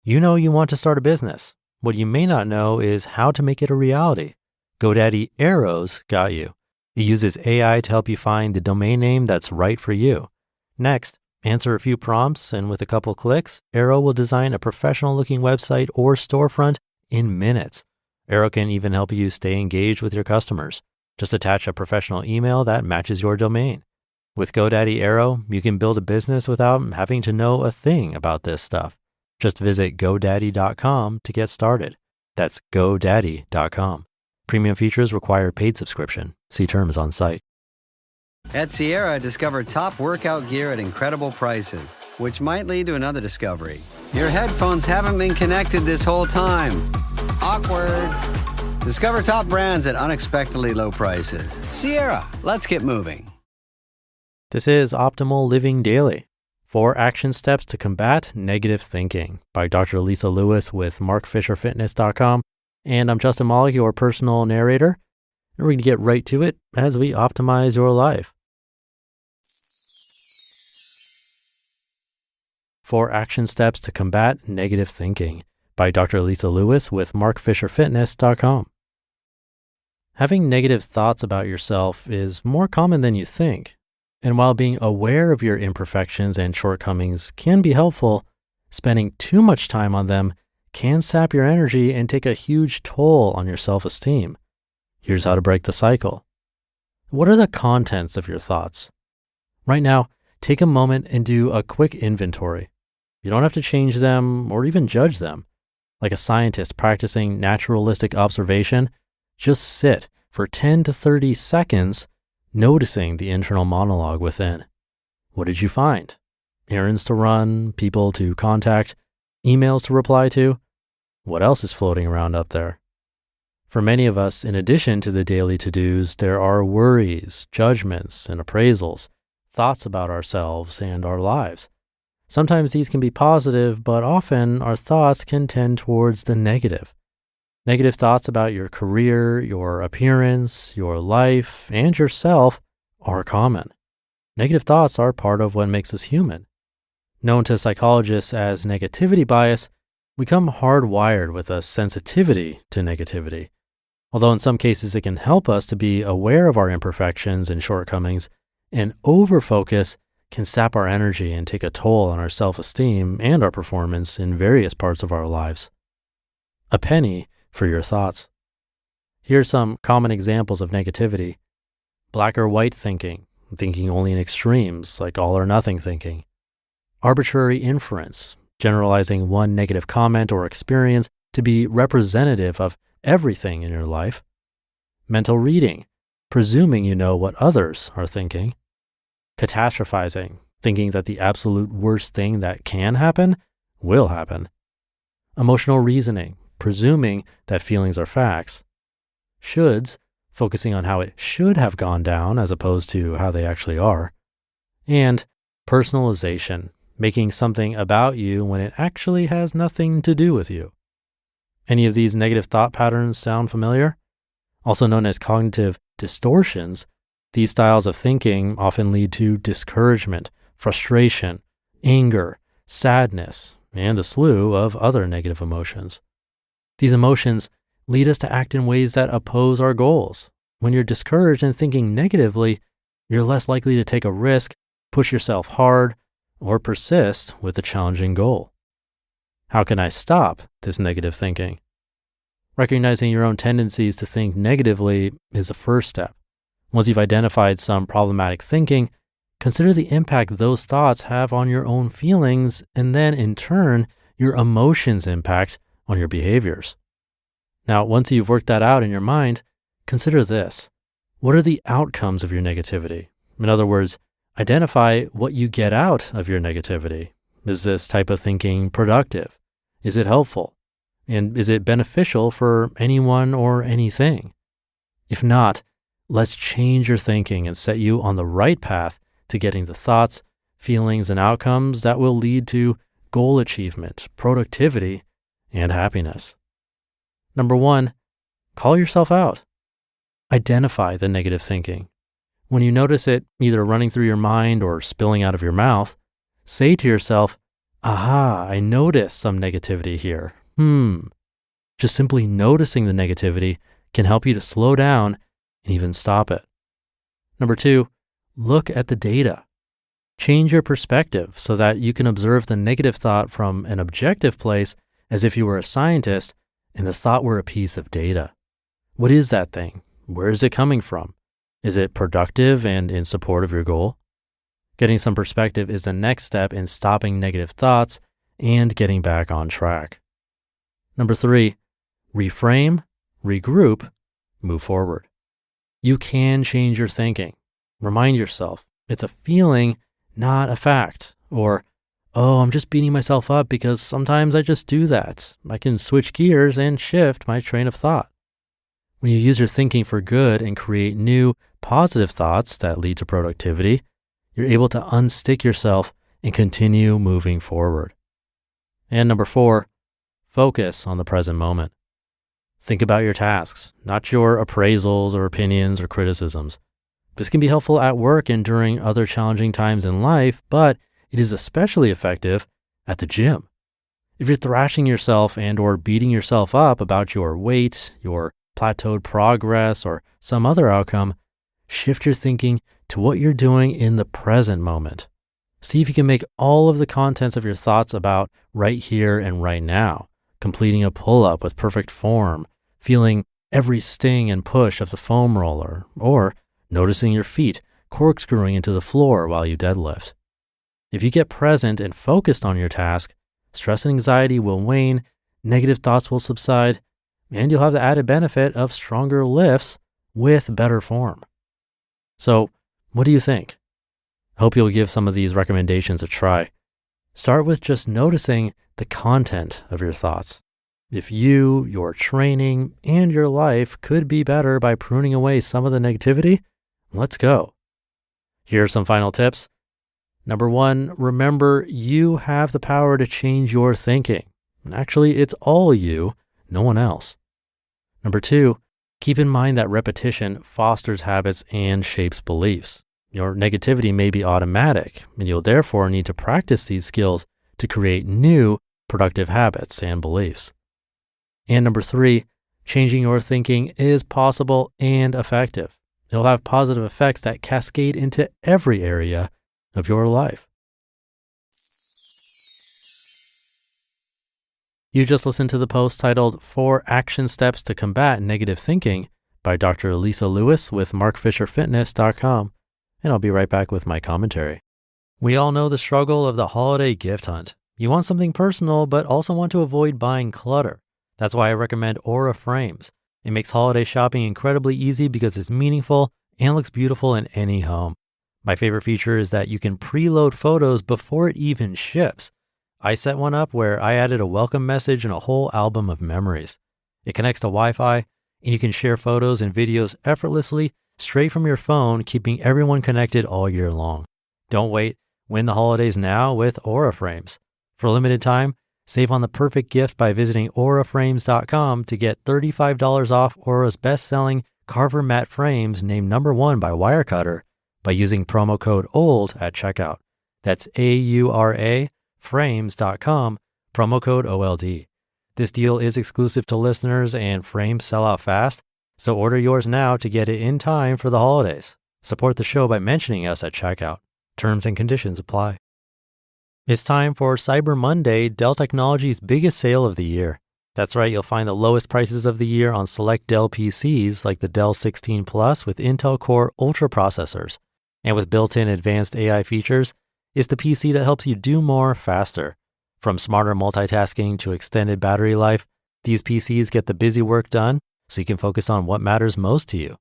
You know you want to start a business. What you may not know is how to make it a reality. GoDaddy Arrow's got you. It uses AI to help you find the domain name that's right for you. Next, answer a few prompts, and with a couple clicks, Arrow will design a professional-looking website or storefront in minutes. Arrow can even help you stay engaged with your customers. Just attach a professional email that matches your domain. With GoDaddy Arrow, you can build a business without having to know a thing about this stuff. Just visit GoDaddy.com to get started. That's GoDaddy.com. Premium features require paid subscription. See terms on site. At Sierra, discover top workout gear at incredible prices, which might lead to another discovery. Your headphones haven't been connected this whole time. Awkward. Discover top brands at unexpectedly low prices. Sierra, let's get moving. This is Optimal Living Daily. 4 Action Steps to Combat Negative Thinking by Dr. Lisa Lewis with markfisherfitness.com. And I'm Justin Mollick, your personal narrator. And we're going to get right to it as we optimize your life. 4 Action Steps to Combat Negative Thinking by Dr. Lisa Lewis with markfisherfitness.com. Having negative thoughts about yourself is more common than you think. And while being aware of your imperfections and shortcomings can be helpful, spending too much time on them can sap your energy and take a huge toll on your self-esteem. Here's how to break the cycle. What are the contents of your thoughts? Right now, take a moment and do a quick inventory. You don't have to change them or even judge them. Like a scientist practicing naturalistic observation, just sit for 10 to 30 seconds noticing the internal monologue within. What did you find? Errands to run, people to contact, emails to reply to? What else is floating around up there? For many of us, in addition to the daily to-dos, there are worries, judgments, and appraisals, thoughts about ourselves and our lives. Sometimes these can be positive, but often our thoughts can tend towards the negative. Negative thoughts about your career, your appearance, your life, and yourself are common. Negative thoughts are part of what makes us human. Known to psychologists as negativity bias, we come hardwired with a sensitivity to negativity. Although in some cases it can help us to be aware of our imperfections and shortcomings, an overfocus can sap our energy and take a toll on our self-esteem and our performance in various parts of our lives. A penny for your thoughts. Here are some common examples of negativity. Black or white thinking, thinking only in extremes, like all or nothing thinking. Arbitrary inference, generalizing one negative comment or experience to be representative of everything in your life. Mental reading, presuming you know what others are thinking. Catastrophizing, thinking that the absolute worst thing that can happen will happen. Emotional reasoning, presuming that feelings are facts. Shoulds, focusing on how it should have gone down as opposed to how they actually are. And personalization, making something about you when it actually has nothing to do with you. Any of these negative thought patterns sound familiar? Also known as cognitive distortions, these styles of thinking often lead to discouragement, frustration, anger, sadness, and a slew of other negative emotions. These emotions lead us to act in ways that oppose our goals. When you're discouraged and thinking negatively, you're less likely to take a risk, push yourself hard, or persist with a challenging goal. How can I stop this negative thinking? Recognizing your own tendencies to think negatively is the first step. Once you've identified some problematic thinking, consider the impact those thoughts have on your own feelings and then, in turn, your emotions' impact on your behaviors. Now, once you've worked that out in your mind, consider this. What are the outcomes of your negativity? In other words, identify what you get out of your negativity. Is this type of thinking productive? Is it helpful? And is it beneficial for anyone or anything? If not, let's change your thinking and set you on the right path to getting the thoughts, feelings, and outcomes that will lead to goal achievement, productivity, and happiness. Number 1, call yourself out. Identify the negative thinking. When you notice it either running through your mind or spilling out of your mouth, say to yourself, aha, I notice some negativity here. Just simply noticing the negativity can help you to slow down and even stop it. Number 2, look at the data. Change your perspective so that you can observe the negative thought from an objective place as if you were a scientist and the thought were a piece of data. What is that thing? Where is it coming from? Is it productive and in support of your goal? Getting some perspective is the next step in stopping negative thoughts and getting back on track. Number 3, reframe, regroup, move forward. You can change your thinking. Remind yourself it's a feeling, not a fact. Or, oh, I'm just beating myself up because sometimes I just do that. I can switch gears and shift my train of thought. When you use your thinking for good and create new, positive thoughts that lead to productivity, you're able to unstick yourself and continue moving forward. And number 4, focus on the present moment. Think about your tasks, not your appraisals or opinions or criticisms. This can be helpful at work and during other challenging times in life, but it is especially effective at the gym. If you're thrashing yourself and or beating yourself up about your weight, your plateaued progress, or some other outcome, shift your thinking to what you're doing in the present moment. See if you can make all of the contents of your thoughts about right here and right now, completing a pull-up with perfect form, feeling every sting and push of the foam roller, or noticing your feet corkscrewing into the floor while you deadlift. If you get present and focused on your task, stress and anxiety will wane, negative thoughts will subside, and you'll have the added benefit of stronger lifts with better form. So, what do you think? I hope you'll give some of these recommendations a try. Start with just noticing the content of your thoughts. If you, your training, and your life could be better by pruning away some of the negativity, let's go. Here are some final tips. Number 1, remember you have the power to change your thinking. Actually, it's all you, no one else. Number 2, keep in mind that repetition fosters habits and shapes beliefs. Your negativity may be automatic, and you'll therefore need to practice these skills to create new productive habits and beliefs. And number 3, changing your thinking is possible and effective. It'll have positive effects that cascade into every area of your life. You just listened to the post titled 4 Action Steps to Combat Negative Thinking by Dr. Lisa Lewis with markfisherfitness.com, and I'll be right back with my commentary. We all know the struggle of the holiday gift hunt. You want something personal, but also want to avoid buying clutter. That's why I recommend Aura Frames. It makes holiday shopping incredibly easy because it's meaningful and looks beautiful in any home. My favorite feature is that you can preload photos before it even ships. I set one up where I added a welcome message and a whole album of memories. It connects to Wi-Fi, and you can share photos and videos effortlessly straight from your phone, keeping everyone connected all year long. Don't wait. Win the holidays now with Aura Frames. For a limited time, save on the perfect gift by visiting auraframes.com to get $35 off Aura's best-selling Carver matte frames named #1 by Wirecutter by using promo code OLD at checkout. That's AURA frames.com, promo code OLD. This deal is exclusive to listeners and frames sell out fast, so order yours now to get it in time for the holidays. Support the show by mentioning us at checkout. Terms and conditions apply. It's time for Cyber Monday, Dell Technologies' biggest sale of the year. That's right, you'll find the lowest prices of the year on select Dell PCs like the Dell 16 Plus with Intel Core Ultra processors. And with built-in advanced AI features, it's the PC that helps you do more faster. From smarter multitasking to extended battery life, these PCs get the busy work done so you can focus on what matters most to you.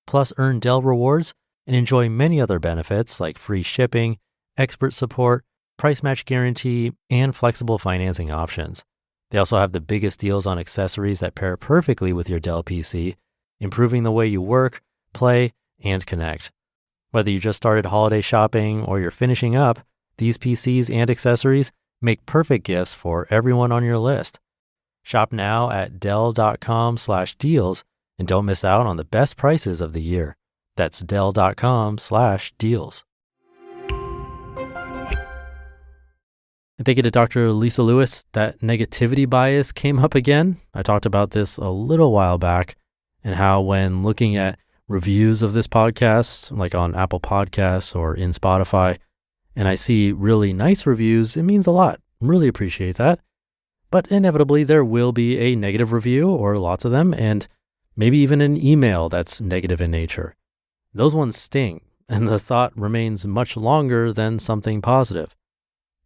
Plus, earn Dell rewards and enjoy many other benefits like free shipping, expert support, price match guarantee, and flexible financing options. They also have the biggest deals on accessories that pair perfectly with your Dell PC, improving the way you work, play, and connect. Whether you just started holiday shopping or you're finishing up, these PCs and accessories make perfect gifts for everyone on your list. Shop now at Dell.com/deals and don't miss out on the best prices of the year. That's Dell.com/deals. And thank you to Dr. Lisa Lewis. That negativity bias came up again. I talked about this a little while back and how when looking at reviews of this podcast, like on Apple Podcasts or in Spotify, and I see really nice reviews, it means a lot. Really appreciate that. But inevitably, there will be a negative review or lots of them, and maybe even an email that's negative in nature. Those ones sting, and the thought remains much longer than something positive.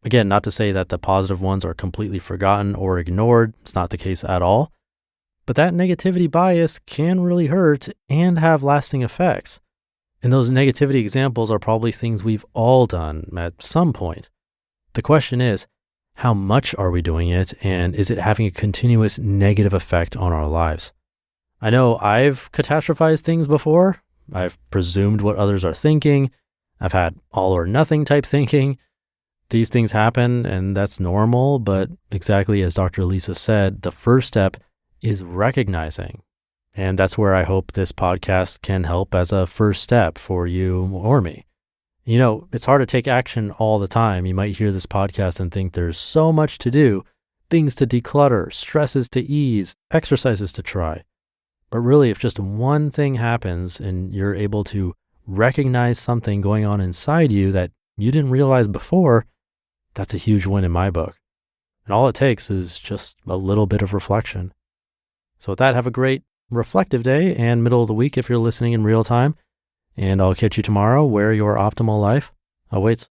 Again, not to say that the positive ones are completely forgotten or ignored. It's not the case at all. But that negativity bias can really hurt and have lasting effects. And those negativity examples are probably things we've all done at some point. The question is, how much are we doing it, and is it having a continuous negative effect on our lives? I know I've catastrophized things before. I've presumed what others are thinking. I've had all or nothing type thinking. These things happen, and that's normal, but exactly as Dr. Lisa said, the first step is recognizing. And that's where I hope this podcast can help as a first step for you or me. You know, it's hard to take action all the time. You might hear this podcast and think there's so much to do, things to declutter, stresses to ease, exercises to try. But really, if just one thing happens and you're able to recognize something going on inside you that you didn't realize before, that's a huge win in my book. And all it takes is just a little bit of reflection. So with that, have a great reflective day and middle of the week if you're listening in real time. And I'll catch you tomorrow where your optimal life awaits.